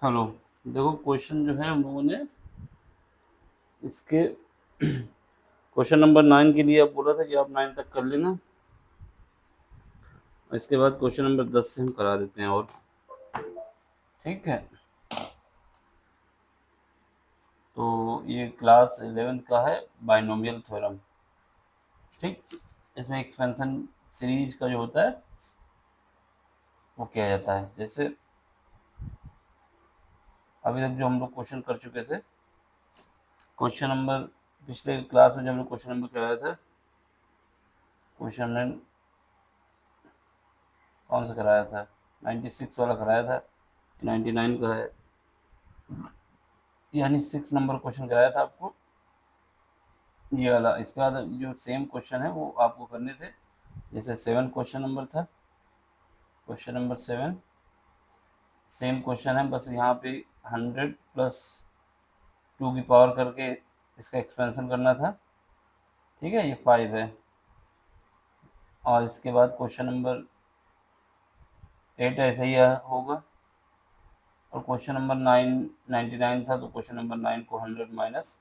Hello. देखो question जो है हम लोगों ने इसके क्वेश्चन नंबर 9 के लिए अब बोला था कि आप 9 तक कर लेना। इसके बाद क्वेश्चन नंबर 10 से हम करा देते हैं। और ठीक है, तो ये क्लास 11th का है बाइनोमियल थ्योरम। ठीक, इसमें एक्सपेंशन सीरीज का जो होता है वो किया जाता है। जैसे अभी तक जो हम लोग क्वेश्चन कर चुके थे, क्वेश्चन नंबर पिछले क्लास में जब हमने क्वेश्चन नंबर कराया था, क्वेश्चन हमने कौन सा कराया था, 96 वाला कराया था, 99 का है, यानी 6 नंबर क्वेश्चन कराया था आपको ये वाला। इसके बाद जो सेम क्वेश्चन है वो आपको करने थे। जैसे 7 क्वेश्चन नंबर था, क्वेश्चन नंबर 7 सेम क्वेश्चन है, बस यहाँ पे 100 प्लस 2 की पावर करके इसका एक्सपेंशन करना था। ठीक है, ये 5 है। और इसके बाद क्वेश्चन नंबर 8 ऐसे ही होगा। और क्वेश्चन नंबर 9 99 था, तो क्वेश्चन नंबर 9 को 100 माइनस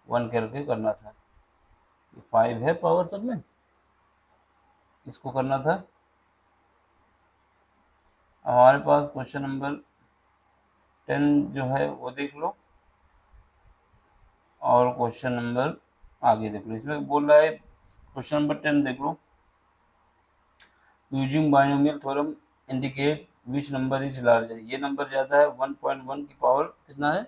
1 करके करना था। ये 5 है पावर सब में, इसको करना था। हमारे पास क्वेश्चन नंबर 10 जो है वो देख लो, और क्वेश्चन नंबर आगे देख लो। इसमें बोल रहा है क्वेश्चन नंबर 10 देख लो, using binomial theorem indicate which number is larger. ये नंबर ज़्यादा है, 1.1 की पावर कितना है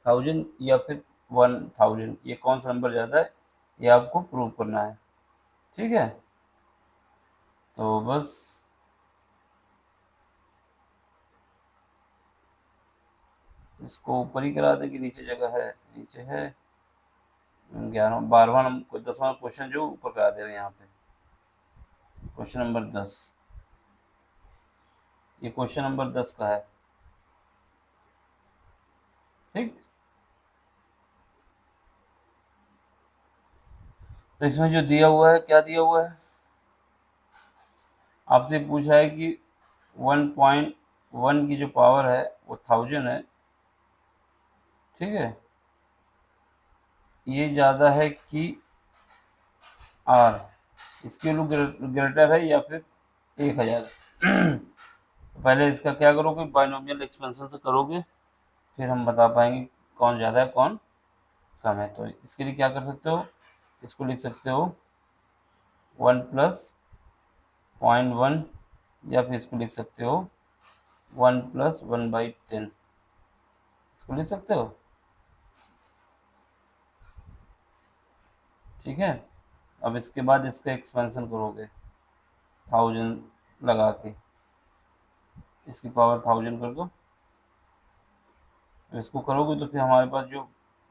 1000 या फिर 1000, ये कौन सा नंबर ज़्यादा है ये आपको प्रूव करना है। ठीक है, तो बस इसको ऊपर ही करा दे कि नीचे जगह है, नीचे है 11 12वां नंबर 10वां क्वेश्चन जो ऊपर करा दे रहे हैं यहाँ पे, क्वेश्चन नंबर 10। ये क्वेश्चन नंबर 10 का है। ठीक, तो इसमें जो दिया हुआ है, क्या दिया हुआ है, आपसे पूछा है कि 1.1 की जो पावर है वो 1000 है। ठीक है, ये ज़्यादा है कि आर, इसके वैल्यू ग्रेटर है या फिर 1000। तो पहले इसका क्या करोगे, बाइनोमियल एक्सपेंशन से करोगे, फिर हम बता पाएंगे कौन ज़्यादा है कौन कम है। तो इसके लिए क्या कर सकते हो, इसको लिख सकते हो 1 प्लस 0.1, या फिर इसको लिख सकते हो 1 प्लस 1/10, इसको लिख सकते हो। ठीक है, अब इसके बाद इसका एक्सपेंशन करोगे 1000 लगा के, इसकी पावर 1000 कर दो। इसको करोगे तो फिर हमारे पास जो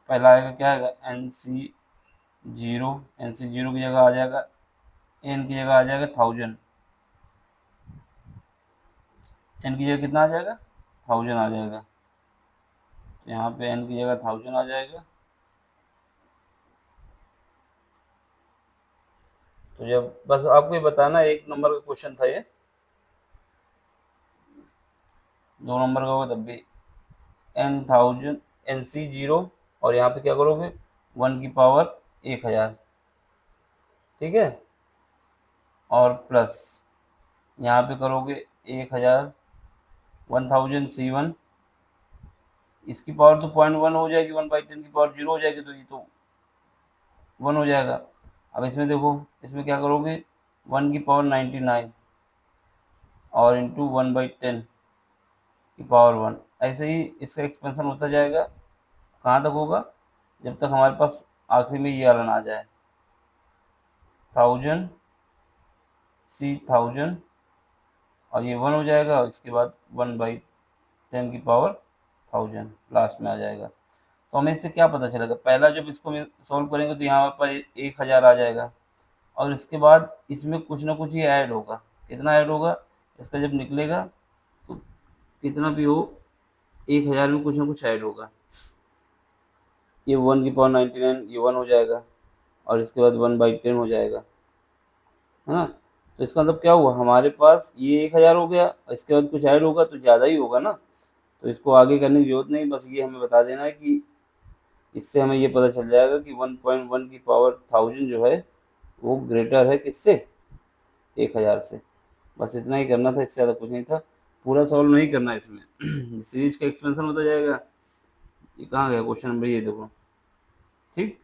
पहला आएगा क्या आएगा, NC0। NC0 की जगह आ जाएगा, N की जगह आ जाएगा 1000, N की जगह कितना आ जाएगा 1000 आ जाएगा। तो यहाँ पे N की जगह 1000 आ जाएगा। तो जब बस आपको ये बताना, एक नंबर का क्वेश्चन था ये, 2 नंबर का होगा तब भी NC0, और यहाँ पे क्या करोगे 1 की पावर 1000। ठीक है, और प्लस यहाँ पे करोगे 1000 1000 C1, इसकी पावर तो 0.1 हो जाएगी, 1/10 की पावर 0 हो जाएगी, तो ये तो 1 हो जाएगा। अब इसमें देखो, इसमें क्या करोगे 1 की पावर 99 और इंटू 1/10 की पावर 1, ऐसे ही इसका एक्सपेंशन होता जाएगा। कहाँ तक होगा, जब तक हमारे पास आखिरी में ये वाला ना आ जाए 1000 और ये 1 हो जाएगा, और इसके बाद 1/10 की पावर 1000 लास्ट में आ जाएगा। तो हमें इससे क्या पता चलेगा, पहला जब इसको सॉल्व करेंगे तो यहाँ पर 1000 आ जाएगा, और इसके बाद इसमें कुछ ना कुछ ही ऐड होगा। कितना ऐड होगा, इसका जब निकलेगा तो कितना भी हो 1000 में कुछ ना कुछ ऐड होगा। ये 1 की पावर 99, ये 1 हो जाएगा, और इसके बाद 1/10 हो जाएगा, है ना। तो इसका मतलब क्या हुआ, हमारे पास ये 1000 हो गया, इसके बाद कुछ ऐड होगा तो ज़्यादा ही होगा ना। तो इसको आगे करने की जरूरत नहीं, बस ये हमें बता देना है कि इससे हमें ये पता चल जाएगा कि 1.1 की पावर 1000 जो है वो ग्रेटर है किससे, 1000 से। बस इतना ही करना था, इससे ज़्यादा कुछ नहीं था। पूरा सॉल्व नहीं करना है इसमें, सीरीज का एक्सपेंशन होता जाएगा। ये कहाँ गया क्वेश्चन नंबर, ये देखो। ठीक,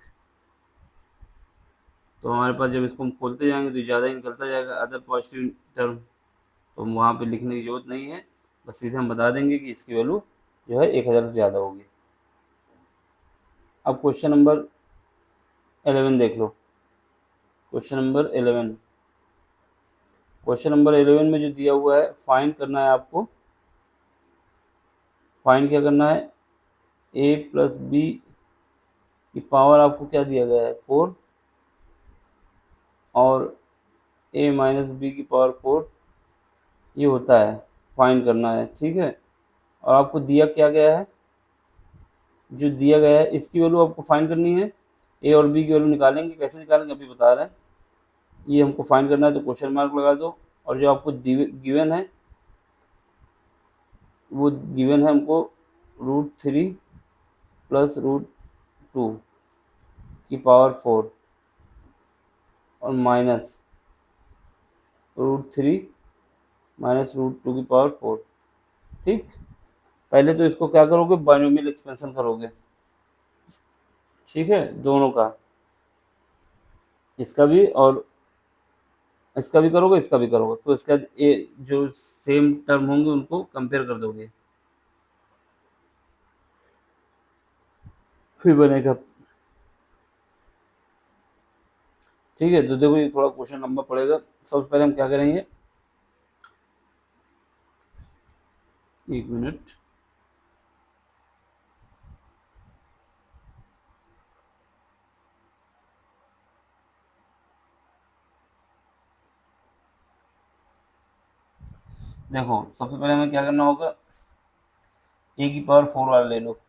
तो हमारे पास जब इसको हम खोलते जाएंगे तो ज़्यादा ही निकलता जाएगा अदर पॉजिटिव टर्म, तो हम वहाँ पे लिखने की ज़रूरत नहीं है, बस सीधे हम बता देंगे कि इसकी वैल्यू जो है 1000 से ज़्यादा होगी। अब क्वेश्चन नंबर 11 देख लो। क्वेश्चन नंबर 11, क्वेश्चन नंबर 11 में जो दिया हुआ है, फाइंड करना है आपको। फाइंड क्या करना है, a प्लस बी की पावर आपको क्या दिया गया है, 4, और a माइनस बी की पावर 4 ये होता है, फाइंड करना है। ठीक है, और आपको दिया क्या गया है, जो दिया गया है इसकी वैल्यू आपको फाइंड करनी है। ए और बी की वैल्यू निकालेंगे, कैसे निकालेंगे अभी बता रहे हैं। ये हमको फाइंड करना है तो क्वेश्चन मार्क लगा दो, और जो आपको गिवन है वो गिवन है हमको √3 प्लस √2 की पावर 4 और माइनस √3 माइनस √2 की पावर 4। ठीक, पहले तो इसको क्या करोगे, बाइनोमियल एक्सपेंशन करोगे। ठीक है, दोनों का, इसका भी और इसका भी करोगे, इसका भी करोगे, तो इसके बाद ये जो सेम टर्म होंगे उनको कंपेयर कर दोगे, फिर बनेगा। ठीक है, तो देखो ये थोड़ा क्वेश्चन लंबा पड़ेगा। सबसे पहले हम क्या करेंगे, एक मिनट, देखो सबसे पहले हमें क्या करना होगा, ए की पावर 4 वाला ले लो।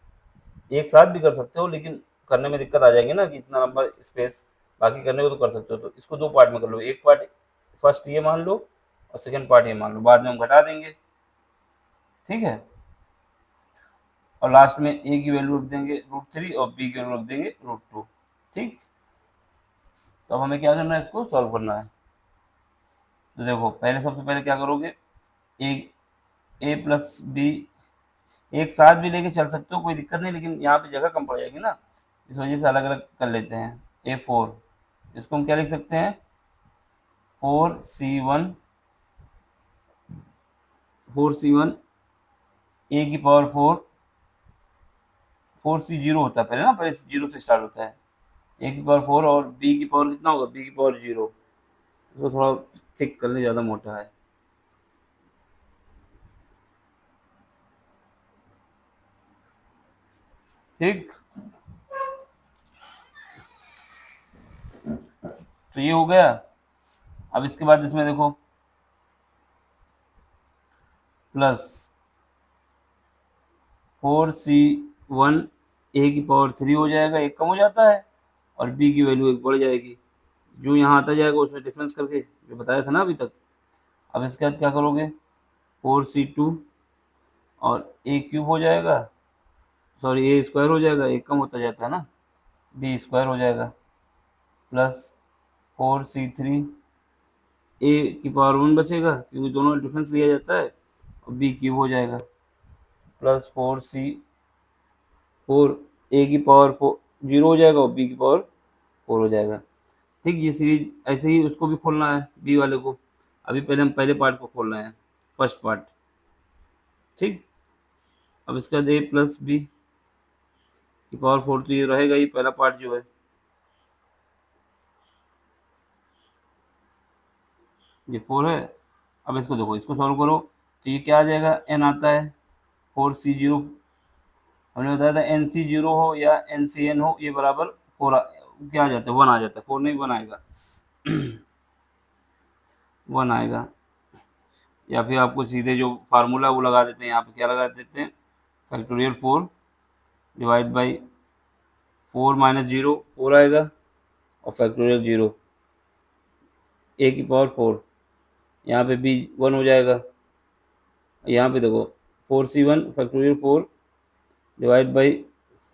एक साथ भी कर सकते हो, लेकिन करने में दिक्कत आ जाएगी ना कि इतना लंबा स्पेस, बाकी करने को तो कर सकते हो। तो इसको दो पार्ट में कर लो, एक पार्ट फर्स्ट ये मान लो और सेकंड पार्ट ये मान लो, बाद में हम घटा देंगे। ठीक है, और लास्ट में ए की वैल्यू रख देंगे √3 और बी की वैल्यू रख देंगे √2। ठीक, तो अब हमें क्या करना है, इसको सॉल्व करना है। तो देखो पहले सबसे पहले क्या करोगे, ए प्लस बी एक साथ भी लेके चल सकते हो, कोई दिक्कत नहीं, लेकिन यहाँ पे जगह कम पड़ जाएगी ना, इस वजह से अलग अलग कर लेते हैं। A4, इसको हम क्या लिख सकते हैं, 4C1 ए की पावर 4, 4C0 होता है पहले ना, पहले 0 से स्टार्ट होता है। ए की पावर 4 और बी की पावर कितना होगा, बी की पावर 0। इसको थोड़ा थिक कर ले, ज़्यादा मोटा है। ठीक, तो ये हो गया। अब इसके बाद इसमें देखो प्लस 4C1 ए की पावर 3 हो जाएगा, एक कम हो जाता है, और बी की वैल्यू एक बढ़ जाएगी, जो यहाँ आता जाएगा उसमें डिफरेंस करके, जो बताया था ना अभी तक। अब इसके बाद क्या करोगे, 4C2 और ए क्यूब हो जाएगा, सॉरी ए स्क्वायर हो जाएगा, एक कम होता जाता है ना, बी स्क्वायर हो जाएगा, प्लस 4C3 ए की पावर 1 बचेगा, क्योंकि दोनों में डिफरेंस लिया जाता है, और बी क्यूब हो जाएगा, प्लस 4 ए की पावर 0 हो जाएगा और बी की पावर 4 हो जाएगा। ठीक, ये सीरीज ऐसे ही उसको भी खोलना है, बी वाले को। अभी पहले हम पहले पार्ट को खोल रहे हैं, फर्स्ट पार्ट। ठीक, अब इसके बाद ए प्लस बी की पावर 4 तो ये रहेगा ही, पहला पार्ट जो है ये 4 है। अब इसको देखो, इसको सॉल्व करो तो ये क्या आ जाएगा, एन आता है 4C0, हमने बताया था NC0 हो या NCN हो ये बराबर 4 क्या आ जाता है, 1 आ जाता है, 4 नहीं 1 आएगा 1 आएगा। या फिर आपको सीधे जो फार्मूला वो लगा देते हैं, यहाँ पे क्या लगा देते हैं, फैक्टोरियल 4 डिवाइड बाई 4 माइनस 0 4 आएगा, और फैक्टोरियल 0 ए की पावर 4, यहाँ पे बी 1 हो जाएगा, यहाँ पे देखो 4c1 factorial 4 divide by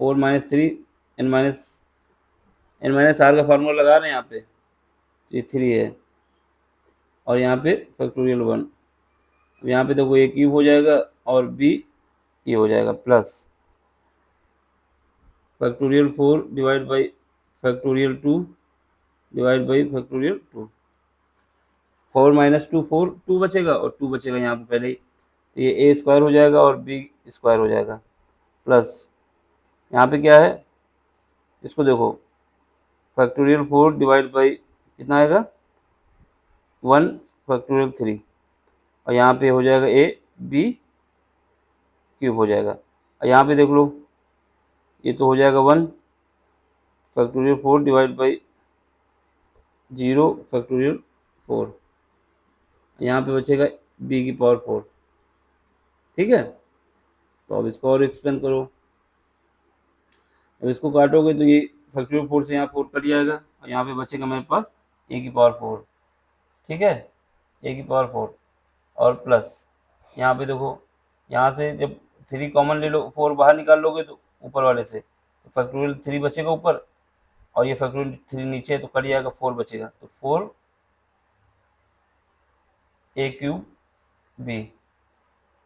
4 minus 3 N minus R का फार्मूला लगा रहे हैं यहाँ पे, ये 3 है और यहाँ पे फैक्टोरियल 1। अब यहाँ पे देखो ए क्यूब हो जाएगा और बी ये हो जाएगा plus factorial 4 divide by factorial 2 divide by factorial 2। 4 minus 2 4 2 बचेगा और 2 बचेगा यहाँ पे पहले ही, तो ये ए स्क्वायर हो जाएगा और बी स्क्वायर हो जाएगा प्लस यहाँ पे क्या है, इसको देखो फैक्टोरियल 4 डिवाइड बाई कितना आएगा 1 फैक्टोरियल 3 और यहाँ पे हो जाएगा ए बी क्यूब हो जाएगा। और यहाँ पे देख लो ये तो हो जाएगा 1 फैक्टोरियल 4 डिवाइड बाई 0 फैक्टोरियल 4, यहाँ पे बचेगा बी की पावर 4। ठीक है, तो अब इसको और एक्सपेंड करो, अब इसको काटोगे तो ये फैक्टोरियल 4 से यहाँ 4 कट जाएगा और यहाँ पे बचेगा मेरे पास ए की पावर 4। ठीक है, ए की पावर 4 और प्लस यहाँ पे देखो यहाँ से जब 3 कॉमन ले लो 4 बाहर निकाल लोगे तो ऊपर वाले से तो फैक्टोरियल 3 बचेगा ऊपर और ये फैक्टोरियल 3 नीचे है तो कट जाएगा 4 बचेगा, तो 4 ए क्यूब बी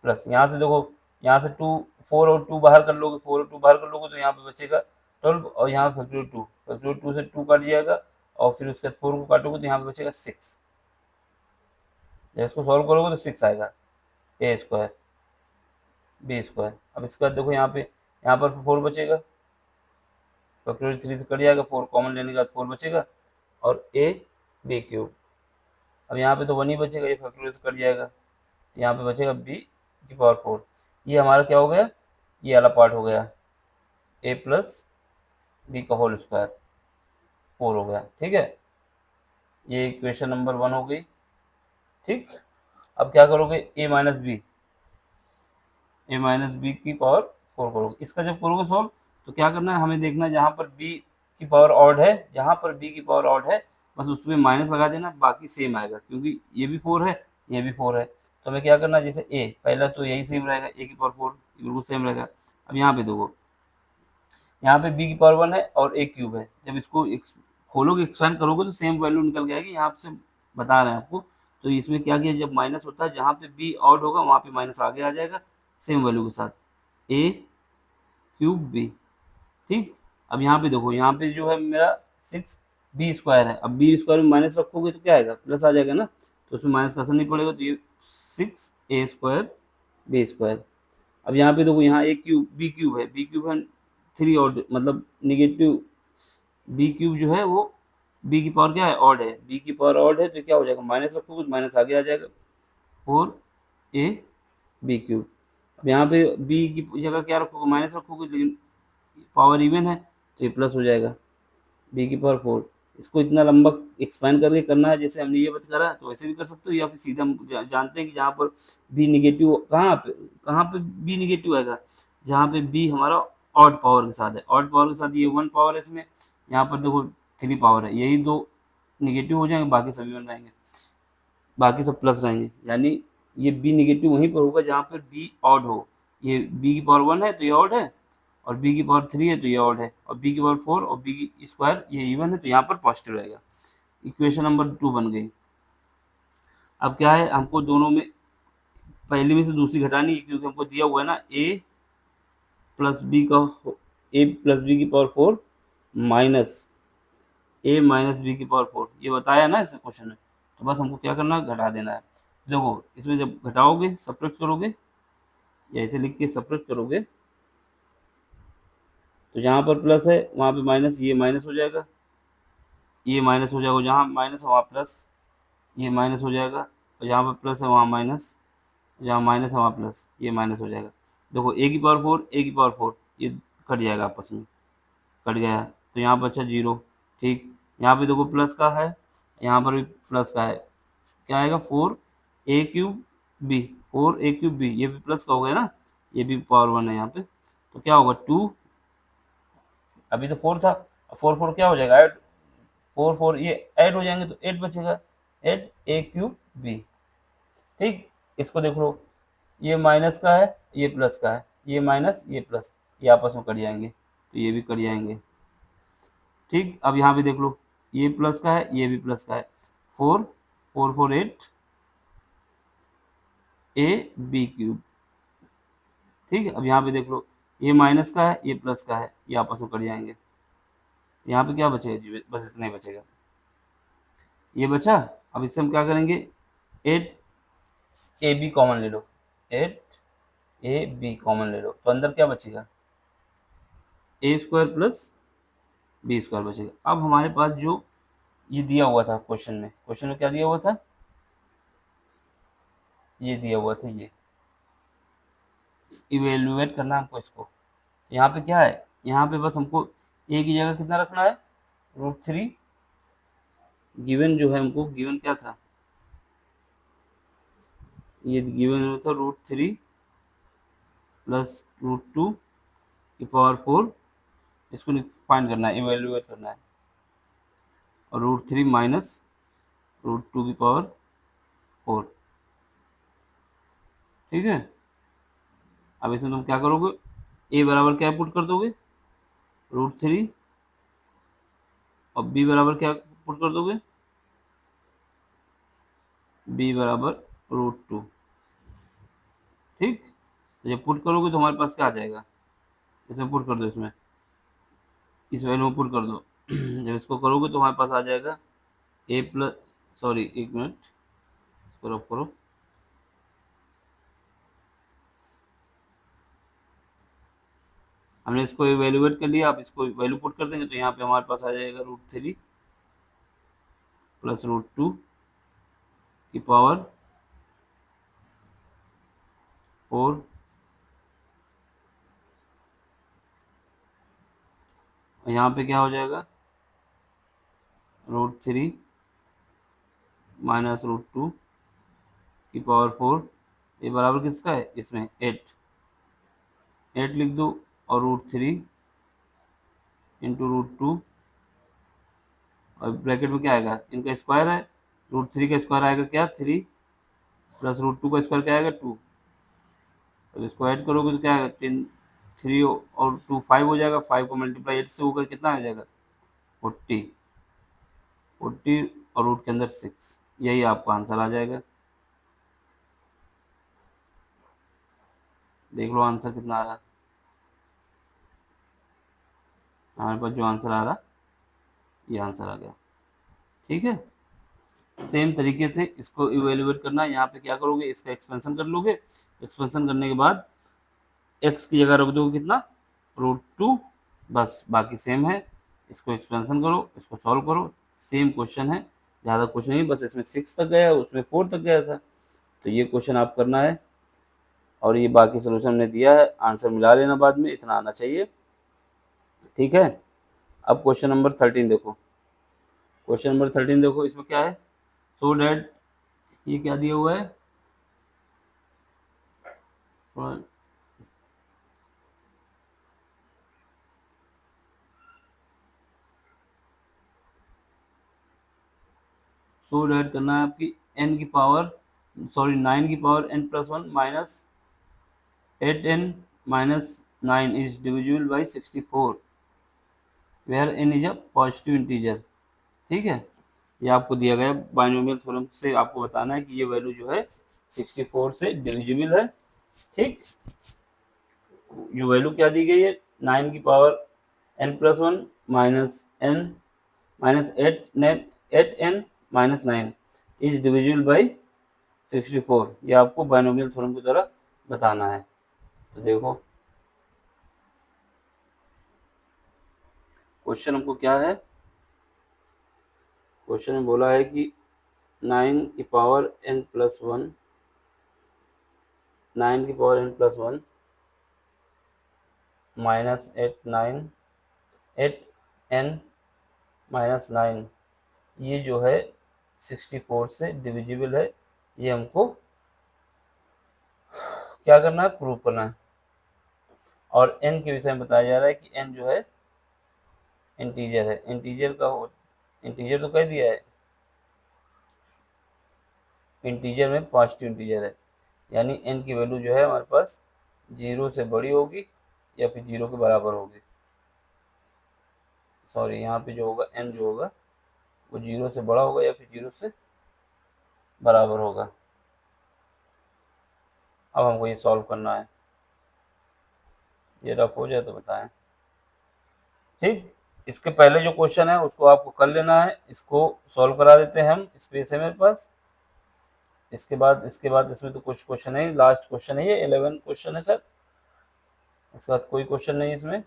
प्लस यहाँ से देखो यहाँ से 2 4 और 2 बाहर कर लोगे, 4 और 2 बाहर कर लोगे तो यहाँ पे बचेगा 12 और यहाँ फैक्टोरियल 2 से 2 कट जाएगा और फिर उसके बाद 4 को काटोगे तो यहाँ पे बचेगा 6। जब इसको सॉल्व करोगे तो 6 आएगा ए स्क्वायर बी स्क्वायर। अब इसके बाद देखो यहाँ पर 4 बचेगा, फैक्टोरियल 3 से कट जाएगा, 4 कॉमन लेने के बाद 4 बचेगा और ए बी क्यूब। अब यहाँ पे तो 1 ही बचेगा, ये फैक्टोरियल से कट जाएगा तो यहाँ पे बचेगा बी की पावर 4। ये हमारा क्या हो गया, ये वाला पार्ट हो गया ए प्लस बी का होल स्क्वायर 4 हो गया। ठीक है, ये इक्वेशन नंबर 1 हो गई। ठीक, अब क्या करोगे ए माइनस बी की पावर 4 करोगे। इसका जब करोगे सॉल्व तो क्या करना है, हमें देखना है जहाँ पर बी की पावर ऑड है, जहाँ पर बी की पावर ऑड है बस उसमें माइनस लगा देना, बाकी सेम आएगा क्योंकि ये भी 4 है ये भी 4 है। तो हमें क्या करना है, जैसे ए पहला तो यही सेम रहेगा, ए की पावर 4 बिल्कुल सेम रहेगा। अब यहाँ पे देखो यहाँ पे बी की पावर 1 है और ए क्यूब है, जब इसको खोलोगे एक्सपेंड करोगे तो सेम वैल्यू निकल के आएगी, यहाँ से बता रहे हैं आपको। तो इसमें क्या किया, जब माइनस होता है जहाँ पे बी ऑड होगा वहाँ पे माइनस आगे आ जाएगा सेम वैल्यू के साथ, ए क्यूब बी। ठीक, अब यहाँ पे देखो यहाँ पे जो है मेरा 6 बी स्क्वायर है, अब बी स्क्वायर में माइनस रखोगे तो क्या आएगा प्लस आ जाएगा ना, तो उसमें माइनस का असर नहीं पड़ेगा, तो ये 6 ए स्क्वायर बी स्क्वायर। अब यहाँ पे देखो यहाँ ए क्यूब बी क्यूब है, बी क्यूब है 3 ऑड मतलब निगेटिव, बी क्यूब जो है वो बी की पावर क्या है ऑड है, बी की पावर ऑड है तो क्या हो जाएगा माइनस रखोगे तो माइनस आगे आ जाएगा 4 ए बी क्यूब। अब यहाँ पे बी की जगह क्या रखोगे माइनस रखोगे, लेकिन पावर इवन है तो ये प्लस हो जाएगा बी की पावर 4। इसको इतना लंबा एक्सपेंड करके करना है, जैसे हमने ये करा तो वैसे भी कर सकते हो, या फिर सीधा हम जानते हैं कि जहाँ पर बी निगेटिव कहाँ पे बी निगेटिव आएगा, जहाँ पे बी हमारा ऑड पावर के साथ है, ऑड पावर के साथ ये 1 पावर है इसमें, यहाँ पर देखो 3 पावर है, यही 2 निगेटिव हो जाएंगे बाकी सभी 1 रहेंगे, बाकी सब प्लस रहेंगे, यानी ये बी निगेटिव वहीं पर होगा जहाँ पर बी ऑड हो। ये बी की पावर 1 है तो ये ऑड है और बी की पावर 3 है तो ये ऑड है और बी की पावर 4 और बी की स्क्वायर ये इवन है तो यहाँ पर पॉजिटिव रहेगा। इक्वेशन नंबर 2 बन गई। अब क्या है, हमको दोनों में पहली में से दूसरी घटानी है क्योंकि हमको दिया हुआ है ना ए प्लस बी की पावर 4 माइनस ए माइनस बी की पावर 4, ये बताया ना इस क्वेश्चन में, तो बस हमको क्या करना है घटा देना है। देखो इसमें जब घटाओगे सब्ट्रैक्ट करोगे या ऐसे लिख के सब्ट्रैक्ट करोगे तो जहाँ पर प्लस है वहाँ पे माइनस, ये माइनस हो जाएगा, ये माइनस हो जाएगा, जहाँ माइनस है वहाँ प्लस, ये माइनस हो जाएगा और जहाँ पर प्लस है वहाँ माइनस, जहाँ माइनस है वहाँ प्लस, ये माइनस हो जाएगा। देखो ए की पावर 4 ए की पावर 4 ये कट जाएगा आपस में, कट गया तो यहाँ पर अच्छा 0। ठीक, यहाँ पे देखो प्लस का है, यहाँ पर भी प्लस का है, क्या आएगा 4 ए क्यूब बी, 4 ए क्यूब बी, ये भी प्लस का हो गया ना, ये भी पावर 1 है यहाँ पे, तो क्या होगा 2, अभी तो 4 था, 4 क्या हो जाएगा 8, 4 ये ऐड हो जाएंगे तो 8 बचेगा, 8 ए क्यूब बी। ठीक, इसको देख लो ये माइनस का है, ये प्लस का है, ये माइनस ये प्लस, ये आपस में कट जाएंगे, तो ये भी कट जाएंगे। ठीक, अब यहाँ पे देख लो, ये प्लस का है, ये भी प्लस का है, 4 4 4 8 ए बी क्यूब। ठीक है, अब यहाँ पे देख लो, ये माइनस का है, ये प्लस का है, ये आपस में कट जाएंगे। यहाँ पे क्या बचेगा जी, बस इतना ही बचेगा, ये बचा। अब इससे हम क्या करेंगे, 8 ए बी कॉमन ले लो, 8 ए बी कॉमन ले लो, तो अंदर क्या बचेगा, ए स्क्वायर प्लस बी स्क्वायर बचेगा। अब हमारे पास जो ये दिया हुआ था क्वेश्चन में क्या दिया हुआ था, ये दिया हुआ था, ये इवेल्युएट करना है हमको इसको। यहाँ पे क्या है, यहाँ पे बस हमको ए की जगह कितना रखना है, √3। गिवन जो है हमको, गिवन क्या था, ये गिवन था √3 प्लस √2 की पावर 4, इसको फाइंड करना है, इवेल्युएट करना है, और √3 माइनस √2 की पावर 4। ठीक है, अब इसमें तुम क्या करोगे, ए बराबर क्या पुट कर दोगे, √3, और बी बराबर क्या पुट कर दोगे, बी बराबर √2। ठीक, तो जब पुट करोगे तो हमारे पास क्या आ जाएगा, इसमें पुट कर दो, इसमें इस वैल्यू में पुट कर दो। जब इसको करोगे तो हमारे पास आ जाएगा ए प्लस, सॉरी एक मिनट, करो करो, हमने इसको इवेल्युएट कर लिया, आप इसको वैल्यू पुट कर देंगे तो यहाँ पे हमारे पास आ जाएगा √3 प्लस √2 की पावर 4, और यहाँ पे क्या हो जाएगा, √3 माइनस √2 की पावर 4, ये बराबर किसका है, इसमें 8 लिख दो, और √3 इंटू √2, और ब्रैकेट में क्या आएगा, इनका स्क्वायर है, √3 का स्क्वायर आएगा क्या, 3, प्लस √2 का स्क्वायर क्या आएगा, 2। अब इसको ऐड करोगे तो क्या आएगा, 10 3 और 2 5 हो जाएगा, 5 को मल्टीप्लाई 8 से होकर कितना आ जाएगा, 40 40, और रूट के अंदर 6, यही आपका आंसर आ जाएगा। देख लो आंसर कितना आ रहा, हमारे पास जो आंसर आ रहा, ये आंसर आ गया। ठीक है, सेम तरीके से इसको इवेल्युएट करना है। यहाँ पे क्या करोगे, इसका एक्सपेंशन कर लोगे, एक्सपेंशन करने के बाद x की जगह रख दोगे कितना, √2, बस बाकी सेम है। इसको एक्सपेंशन करो, इसको सॉल्व करो, सेम क्वेश्चन है, ज़्यादा कुछ नहीं, बस इसमें 6 तक गया, उसमें 4 तक गया था, तो ये क्वेश्चन आप करना है, और ये बाकी सोल्यूशन ने दिया है, आंसर मिला लेना बाद में, इतना आना चाहिए। ठीक है, अब क्वेश्चन नंबर 13 देखो, क्वेश्चन नंबर 13 देखो, इसमें क्या है, सो डैट, ये क्या दिया हुआ है, सो डैट करना है आपकी n की पावर, सॉरी 9 की power n+1 minus 8n minus 9 is divisible by 64 where n is a positive integer. ठीक है, ये आपको दिया गया बाइनोमियल थ्योरम से, आपको बताना है कि ये वैल्यू जो है 64 से डिविजिबल है। ठीक, जो वैल्यू क्या दी गई है, 9 की power n+1 minus n minus 8n minus 9 is divisible by 64, ये आपको बाइनोमियल थ्योरम की तरह बताना है। तो देखो क्वेश्चन हमको क्या है, क्वेश्चन में बोला है कि 9 की पावर n+1, 9 की power n+1 minus 8n minus 9, ये जो है 64 से डिविजिबल है, ये हमको क्या करना है, प्रूव करना है। और n के विषय में बताया जा रहा है कि n जो है इंटीजर है, इंटीजर का हो, इंटीजर तो कह दिया है, इंटीजर में पॉजिटिव इंटीजर है, यानी n की वैल्यू जो है हमारे पास 0 से बड़ी होगी या फिर 0 के बराबर होगी। सॉरी, यहाँ पे जो होगा n जो होगा वो 0 से बड़ा होगा या फिर 0 से बराबर होगा। अब हमको ये सॉल्व करना है। ये रफ हो जाए तो बताएं। ठीक, इसके पहले जो क्वेश्चन है उसको आपको कर लेना है, इसको सॉल्व करा देते हैं हम। स्पेस है मेरे पास। इसके बाद इसमें तो कुछ क्वेश्चन है, लास्ट क्वेश्चन है ये, 11 क्वेश्चन है सर। इसके बाद कोई क्वेश्चन नहीं है इसमें।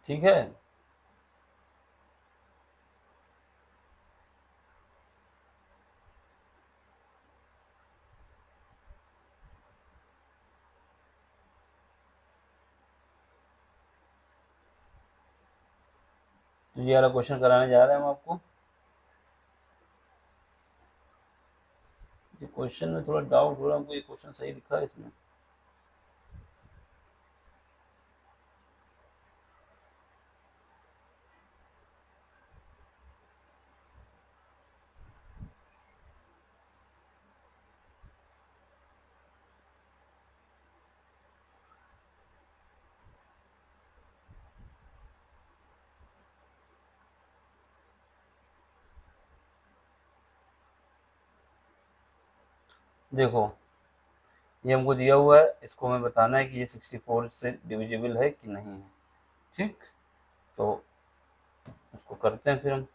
ठीक है, तो ये वाला क्वेश्चन कराने जा रहे हैं हम आपको। ये क्वेश्चन में थोड़ा डाउट हो रहा है हमको, ये क्वेश्चन सही लिखा है इसमें। देखो, ये हमको दिया हुआ है, इसको हमें बताना है कि ये 64 से डिविजिबल है कि नहीं है। ठीक, तो इसको करते हैं फिर हम।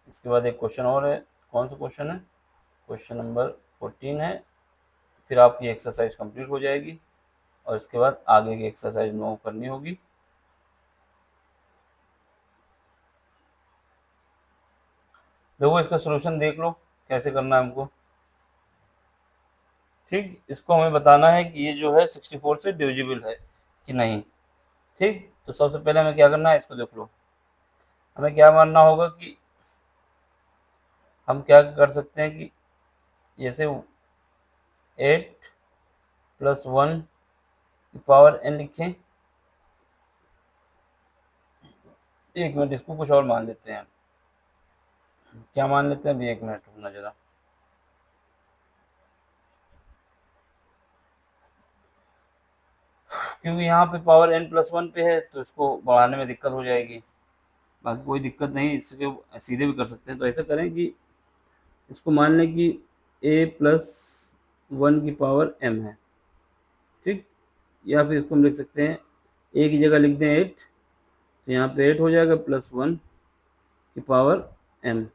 इसके बाद एक क्वेश्चन और है। कौन सा क्वेश्चन है? क्वेश्चन नंबर 14 है। फिर आपकी एक्सरसाइज कंप्लीट हो जाएगी और इसके बाद आगे की एक्सरसाइज मूव करनी होगी। देखो, इसका सलूशन देख लो कैसे करना है हमको। ठीक, इसको हमें बताना है कि ये जो है 64 से डिविजिबल है कि नहीं। ठीक, तो सबसे पहले हमें क्या करना है, इसको देख लो। हमें क्या मानना होगा कि हम क्या कर सकते हैं कि जैसे 8 + 1 की पावर n लिखें। एक मिनट, इसको कुछ और मान लेते हैं। क्या मान लेते हैं अभी, एक मिनट रुकना जरा। क्योंकि यहाँ पे पावर n+1 पे है तो इसको बढ़ाने में दिक्कत हो जाएगी। बाकी कोई दिक्कत नहीं, इसके सीधे भी कर सकते हैं। तो ऐसा करें कि इसको मान लें कि a+1 की पावर m है। ठीक, या फिर इसको हम लिख सकते हैं, a की जगह लिख दें 8, तो यहाँ पे 8 हो जाएगा +1 की पावर m।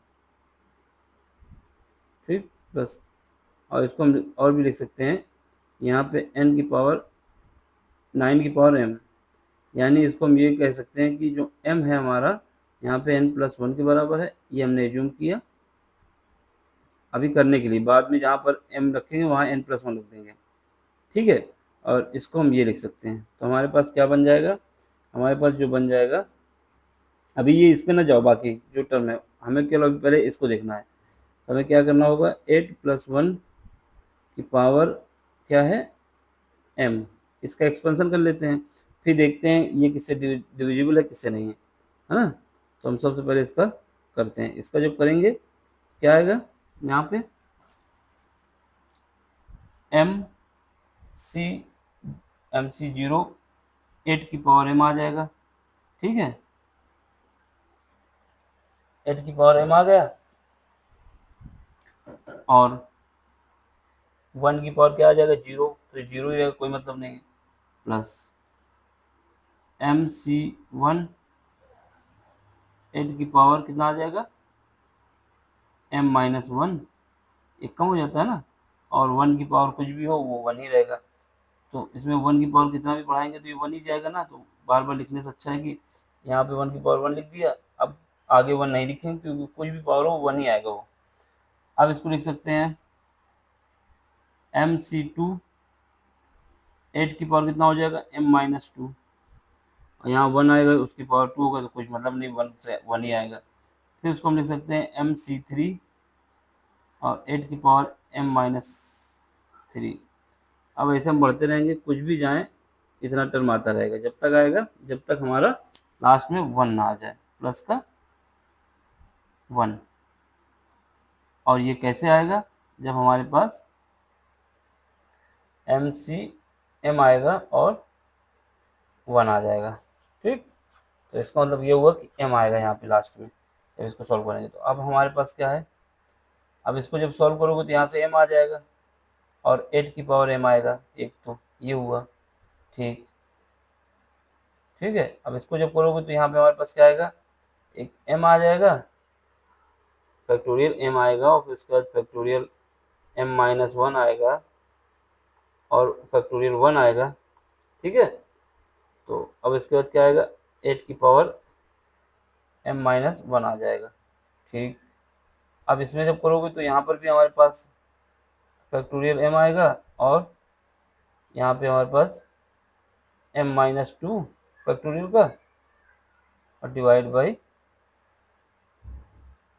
ठीक, प्लस, और इसको हम और भी लिख सकते हैं, यहाँ पे n की पावर 9 की पावर m। यानी इसको हम ये कह सकते हैं कि जो m है हमारा यहाँ पे n+1 के बराबर है। ये हमने एज्यूम किया अभी करने के लिए, बाद में जहाँ पर m रखेंगे वहाँ n+1 रख देंगे। ठीक है, और इसको हम ये लिख सकते हैं। तो हमारे पास क्या बन जाएगा, हमारे पास जो बन जाएगा, अभी ये इस पे ना जाओ, बाकी जो टर्म है हमें केवल अभी पहले इसको देखना है। तो हमें क्या करना होगा, 8+1 की पावर क्या है, m। इसका एक्सपेंशन कर लेते हैं, फिर देखते हैं ये किससे डिविजिबल है किससे नहीं है ना। तो हम सबसे पहले इसका करते हैं। इसका जब करेंगे क्या आएगा यहाँ पे, MC0 8 की पावर m आ जाएगा। ठीक है, 8 की पावर m आ गया, और 1 की पावर क्या आ जाएगा, 0, तो 0 ही रहेगा, कोई मतलब नहीं है। प्लस MC1 8 की पावर कितना आ जाएगा, m-1, एक कम हो जाता है ना, और 1 की पावर कुछ भी हो वो 1 ही रहेगा। तो इसमें 1 की पावर कितना भी बढ़ाएंगे तो ये 1 ही जाएगा ना। तो बार बार लिखने से अच्छा है कि यहाँ पे 1 की पावर 1 लिख दिया। अब आगे 1 नहीं लिखेंगे क्योंकि कुछ भी पावर हो 1 ही आएगा वो। अब इसको लिख सकते हैं MC2 8 की पावर कितना हो जाएगा, m-2, और यहाँ 1 आएगा, उसकी पावर 2 होगा तो कुछ मतलब नहीं, 1 से 1 ही आएगा। फिर उसको हम लिख सकते हैं MC3 और 8 की पावर m-3, 3। अब ऐसे हम बढ़ते रहेंगे, कुछ भी जाए इतना टर्म आता रहेगा, जब तक आएगा जब तक हमारा लास्ट में 1 ना आ जाए, प्लस का 1। और ये कैसे आएगा, जब हमारे पास MCM आएगा और 1 आ जाएगा। ठीक, तो इसका मतलब ये हुआ कि M आएगा यहाँ पे लास्ट में जब इसको सॉल्व करेंगे। तो अब हमारे पास क्या है, अब इसको जब सॉल्व करोगे तो यहाँ से M आ जाएगा और 8 की पावर M आएगा एक, तो ये हुआ। ठीक, ठीक है। अब इसको जब करोगे तो यहाँ पे हमारे पास क्या आएगा, एक M आ जाएगा, फैक्टोरियल M आएगा, और फिर उसके बाद फैक्टोरियल M-1 आएगा और फैक्टोरियल 1 आएगा। ठीक है, तो अब इसके बाद क्या आएगा, 8 की पावर M-1 आ जाएगा। ठीक, अब इसमें जब करोगे तो यहाँ पर भी हमारे पास फैक्टोरियल M आएगा और यहाँ पे हमारे पास M-2 फैक्टोरियल का, और डिवाइड बाई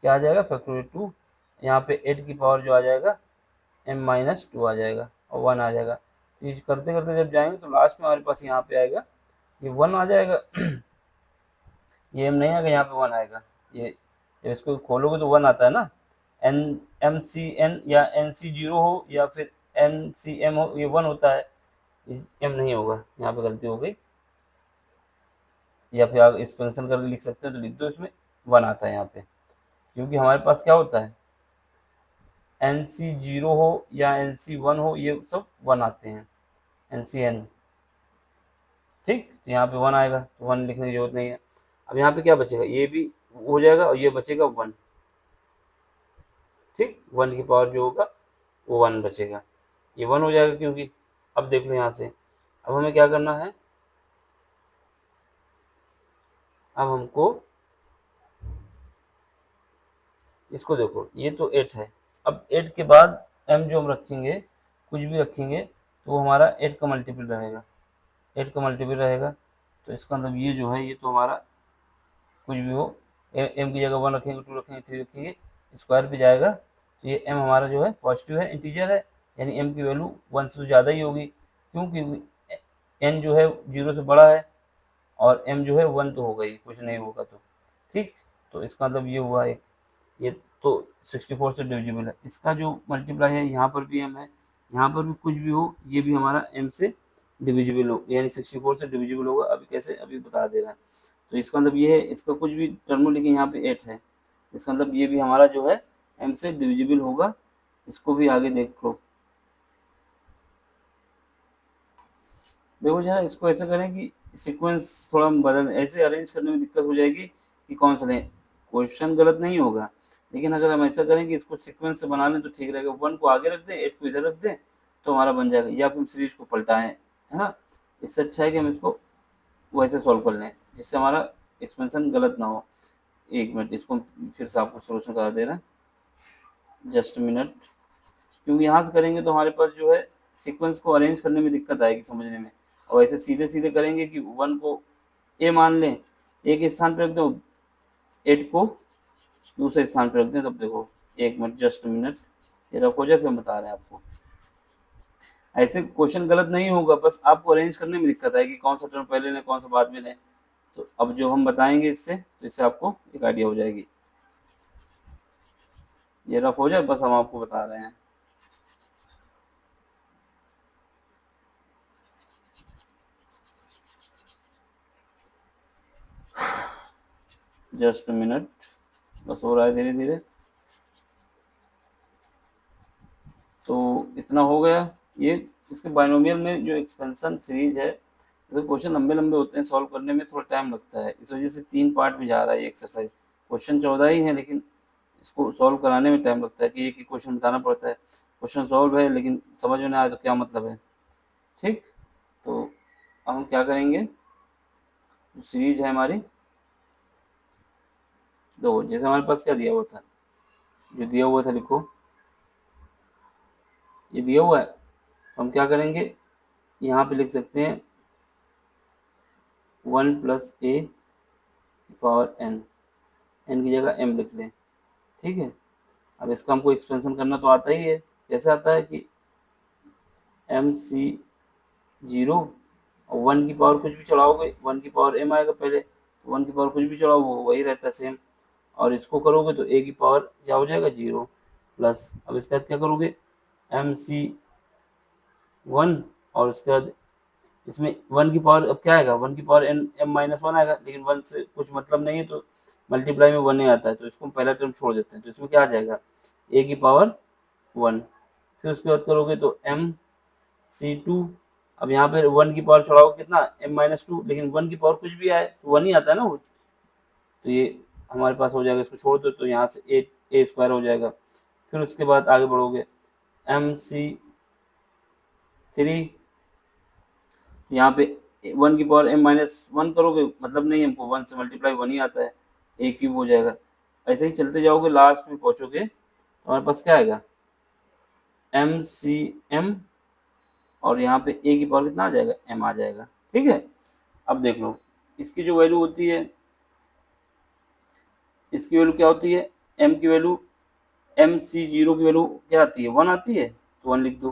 क्या आ जाएगा, फैक्टोरियल 2। यहाँ पे 8 की पावर जो आ जाएगा M-2 आ जाएगा और 1 आ जाएगा। तो ये करते करते जब जाएंगे तो लास्ट में हमारे पास यहाँ पे आएगा, ये 1 आ जाएगा ये M नहीं आएगा, यहाँ पे 1 आएगा। ये जब इसको खोलोगे तो 1 आता है ना, MCN या NC0 हो या फिर MCM हो, ये 1 होता है, M नहीं होगा, यहाँ पे गलती हो गई। या फिर आप एक्सपेंशन करके लिख सकते हो तो लिख दो, इसमें 1 आता है यहाँ पे, क्योंकि हमारे पास क्या होता है, NC0 हो या NC1 हो, ये सब 1 आते हैं, NCN। ठीक, तो यहाँ पे 1 आएगा तो 1 लिखने की जरूरत नहीं है। अब यहाँ पे क्या बचेगा, ये भी हो जाएगा और ये बचेगा 1। ठीक, 1 की पावर जो होगा वो 1 बचेगा, ये 1 हो जाएगा क्योंकि। अब देख लो यहाँ से, अब हमें क्या करना है, अब हमको इसको देखो, ये तो 8 है, अब 8 के बाद M जो हम रखेंगे, कुछ भी रखेंगे तो वो हमारा 8 का मल्टीपल रहेगा, 8 का मल्टीपल रहेगा। तो इसका मतलब ये जो है, ये तो हमारा कुछ भी हो, M की जगह 1 रखेंगे, 2 रखेंगे, 3 रखेंगे, स्क्वायर पे जाएगा, तो ये M हमारा जो है पॉजिटिव है, इंटीजर है, यानी M की वैल्यू 1 से ज़्यादा ही होगी, क्योंकि N जो है 0 से बड़ा है और M जो है 1 तो होगा ही, कुछ नहीं होगा तो। ठीक, तो इसका मतलब ये हुआ एक, ये तो 64 से डिविजिबल है। इसका जो मल्टीप्लाई है, यहाँ पर भी M है, यहाँ पर भी कुछ भी हो, ये भी हमारा M से डिविजिबल हो, यानी 64 से डिविजिबल होगा। अभी कैसे, अभी बता दे रहा है। तो इसका मतलब ये है, इसका कुछ भी टर्म लेकिन यहाँ पे 8 है, इसका मतलब ये भी हमारा जो है M से डिविजिबल होगा। इसको भी आगे देख लो, देखो जरा इसको ऐसा करें कि सीक्वेंस थोड़ा बदल, ऐसे अरेंज करने में दिक्कत हो जाएगी कि कौन सा लें, क्वेश्चन गलत नहीं होगा, लेकिन अगर हम ऐसा करें कि इसको सीक्वेंस से बना लें तो ठीक रहेगा। 1 को आगे रख दें, 8 को इधर रख दें, तो हमारा बन जाएगा, या फिर हम सीरीज को पलटाएं, है ना। इससे अच्छा है कि हम इसको वैसे सॉल्व कर लें जिससे हमारा एक्सपेंशन गलत ना हो। एक मिनट, इसको फिर से आपको सोल्यूशन करा दे रहे हैं, जस्ट मिनट, क्योंकि यहाँ से करेंगे तो हमारे पास जो है सीक्वेंस को अरेंज करने में दिक्कत आएगी समझने में। और ऐसे सीधे सीधे करेंगे कि 1 को ए मान लें, एक स्थान पर रख दो, 8 को दूसरे स्थान पर रख दें, तब देखो, एक मिनट, जस्ट मिनट, ये रखो जाए, फिर बता रहे हैं आपको। ऐसे क्वेश्चन गलत नहीं होगा, बस आपको अरेंज करने में दिक्कत आएगी, कौन सा टर्म पहले लें कौन सा बाद में लें। तो अब जो हम बताएंगे इससे, तो इससे आपको एक आइडिया हो जाएगी। ये रफ हो जाए, बस हम आपको बता रहे हैं। जस्ट मिनट, बस हो रहा है धीरे धीरे। तो इतना हो गया ये। इसके बाइनोमियल में जो एक्सपेंशन सीरीज है, तो क्वेश्चन लंबे लंबे होते हैं, सॉल्व करने में थोड़ा टाइम लगता है, इस वजह से 3 पार्ट में जा रहा है ये एक्सरसाइज। क्वेश्चन 14 ही है, लेकिन इसको सॉल्व कराने में टाइम लगता है कि एक ही क्वेश्चन बताना पड़ता है। क्वेश्चन सॉल्व है लेकिन समझ में ना आए तो क्या मतलब है। ठीक, तो अब हम क्या करेंगे, जो सीरीज है हमारी, दो, जैसे हमारे पास क्या दिया हुआ था, जो दिया हुआ था लिखो, ये दिया हुआ है, तो हम क्या करेंगे, यहाँ पे लिख सकते हैं 1 प्लस ए पावर एन, एन की जगह एम लिख लें। ठीक है, अब इसका हमको एक्सपेंशन करना तो आता ही है। कैसे आता है कि एम सी 0 और 1 की पावर कुछ भी चढ़ाओगे 1 की पावर m आएगा पहले, 1 की पावर कुछ भी चढ़ाओ वो वही रहता है सेम, और इसको करोगे तो a की पावर क्या हो जाएगा 0 प्लस, अब इसके बाद क्या करोगे एम सी 1 और उसके बाद इसमें 1 की पावर अब क्या आएगा 1 की पावर m माइनस 1 आएगा, लेकिन 1 से कुछ मतलब नहीं है तो मल्टीप्लाई में 1 ही आता है, तो इसको हम पहला टर्म छोड़ देते हैं, तो इसमें क्या आ जाएगा a की पावर 1, फिर उसके बाद करोगे तो m c2, अब यहाँ पे 1 की पावर चढ़ाओ कितना m माइनस 2, लेकिन 1 की पावर कुछ भी आए तो 1 ही आता है ना वो, तो ये हमारे पास हो जाएगा, इसको छोड़ दो तो यहाँ से ए स्क्वायर हो जाएगा, फिर उसके बाद आगे बढ़ोगे एम सी 3, यहाँ पे 1 की पावर m माइनस 1 करोगे मतलब नहीं हमको 1 से मल्टीप्लाई 1 ही आता है, a क्यूब हो जाएगा, ऐसे ही चलते जाओगे लास्ट में पहुँचोगे तो हमारे पास क्या आएगा एम सी एम, और यहाँ पे a की पावर कितना आ जाएगा m आ जाएगा। ठीक है, अब देख लो इसकी जो वैल्यू होती है, इसकी वैल्यू क्या होती है m की वैल्यू, एम सी 0 की वैल्यू क्या आती है 1 आती है, तो 1 लिख दो,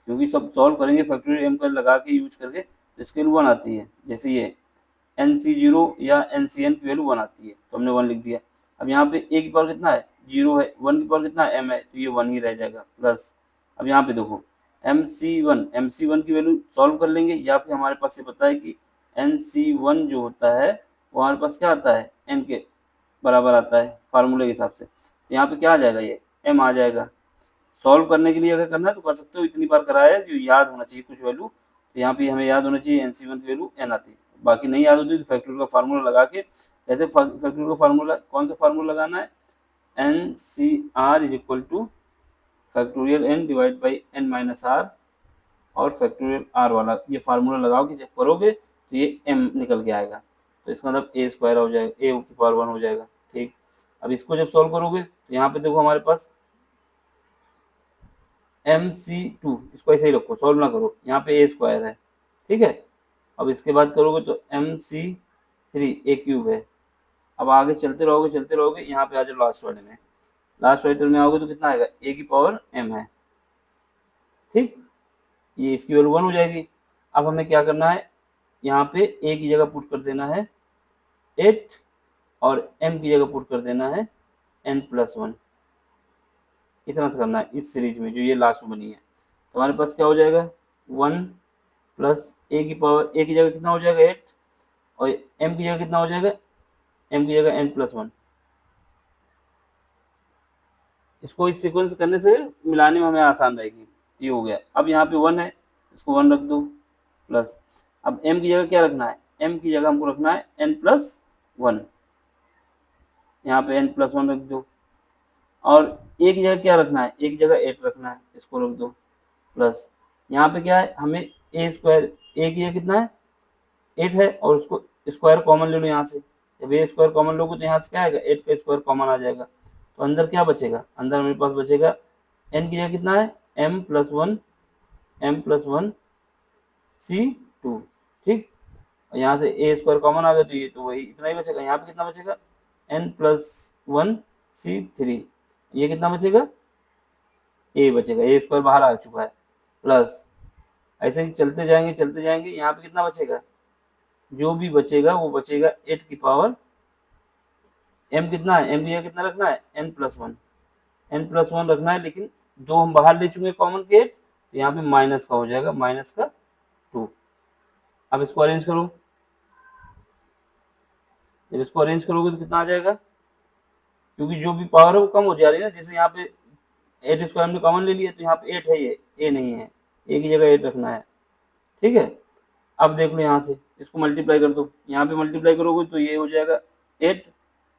क्योंकि सब सॉल्व करेंगे फैक्टोरियल m का लगा के यूज करके, तो इसकी वैल्यू 1 आती है, जैसे ये एन सी 0 या एन सी एन की वैल्यू 1 आती है तो हमने 1 लिख दिया। अब यहाँ पे a की पावर कितना है 0 है, 1 की पावर कितना है m है, तो ये 1 ही रह जाएगा प्लस, अब यहाँ पे देखो एम सी वन की वैल्यू सॉल्व कर लेंगे, या फिर हमारे पास ये पता है कि एन सी 1 जो होता है वो हमारे पास क्या आता है n के बराबर आता है फार्मूले के हिसाब से, तो यहाँ पे क्या आ जाएगा ये m आ जाएगा। सॉल्व करने के लिए अगर करना है तो कर सकते हो, इतनी बार कराया है जो याद होना चाहिए कुछ वैल्यू, तो यहाँ पे हमें याद होना चाहिए एन सी 1 की वैल्यू n आती है, बाकी नहीं याद होती तो फैक्टोरियल का फार्मूला लगा के, जैसे फैक्टोरियल का फार्मूला कौन सा फार्मूला लगाना है n c r is equal to factorial n divide by n minus r, और फैक्टोरियल आर वाला ये फार्मूला लगाओ कि जब करोगे तो ये m निकल के आएगा, तो इसका मतलब a स्क्वायर हो जाएगा, a की पावर 1 हो जाएगा। ठीक, अब इसको जब सॉल्व करोगे तो यहाँ पे देखो हमारे पास MC2, इसको ऐसे ही रखो सॉल्व ना करो, यहाँ पे a स्क्वायर है। ठीक है, अब इसके बाद करोगे तो MC3 a क्यूब है, अब आगे चलते रहोगे यहाँ पे आ जाओ लास्ट वाले में, लास्ट वाले में आओगे तो कितना आएगा a की पावर m है। ठीक, ये इसकी वैल्यू 1 हो जाएगी। अब हमें क्या करना है यहाँ पे a की जगह पुट कर देना है 8 और m की जगह पुट कर देना है n+1, इतना सा करना है इस सीरीज में जो ये लास्ट में बनी है, तो हमारे पास क्या हो जाएगा 1 प्लस a की पावर, a की जगह कितना हो जाएगा 8 और m की जगह कितना हो जाएगा m की जगह n+1, इसको इस सीक्वेंस करने से मिलाने में हमें आसान रहेगी, ये हो गया। अब यहाँ पे 1 है इसको 1 रख दो प्लस, अब m की जगह क्या रखना है m की जगह हमको रखना है n+1, यहाँ पे n+1 रख दो, और a की जगह क्या रखना है a की जगह 8 रखना है, इसको रख दो प्लस, यहाँ पे क्या है हमें a स्क्वायर, a की जगह कितना है 8 है और उसको स्क्वायर कॉमन ले लो यहाँ से, जब a स्क्वायर कॉमन लोगे तो यहाँ से क्या आएगा 8 का स्क्वायर कॉमन आ जाएगा, तो अंदर क्या बचेगा, अंदर मेरे पास बचेगा n की जगह कितना है m+1 c2। ठीक, और यहाँ से a स्क्वायर कॉमन आ गया तो ये तो वही इतना ही बचेगा, यहाँ पे कितना बचेगा n+1 c3, ये कितना बचेगा a बचेगा, a स्क्वायर बाहर आ चुका है प्लस, ऐसे ही चलते जाएंगे यहाँ पे कितना बचेगा, जो भी बचेगा वो बचेगा 8 की पावर m कितना है, m की जगह कितना रखना है n+1 रखना है, लेकिन दो हम बाहर ले चुके कॉमन के 8, तो यहाँ पे माइनस का हो जाएगा -2। अब इसको अरेंज करो, जब इसको अरेंज करोगे तो कितना आ जाएगा, क्योंकि जो भी पावर है वो कम हो जा रही है ना, जैसे यहाँ पे 8 स्क्वायर हमने कॉमन ले लिया तो यहाँ पे 8 है, ये a नहीं है, a की जगह 8 रखना है। ठीक है, अब देख लो यहाँ से इसको मल्टीप्लाई कर दो, यहाँ पे मल्टीप्लाई करोगे तो ये हो जाएगा 8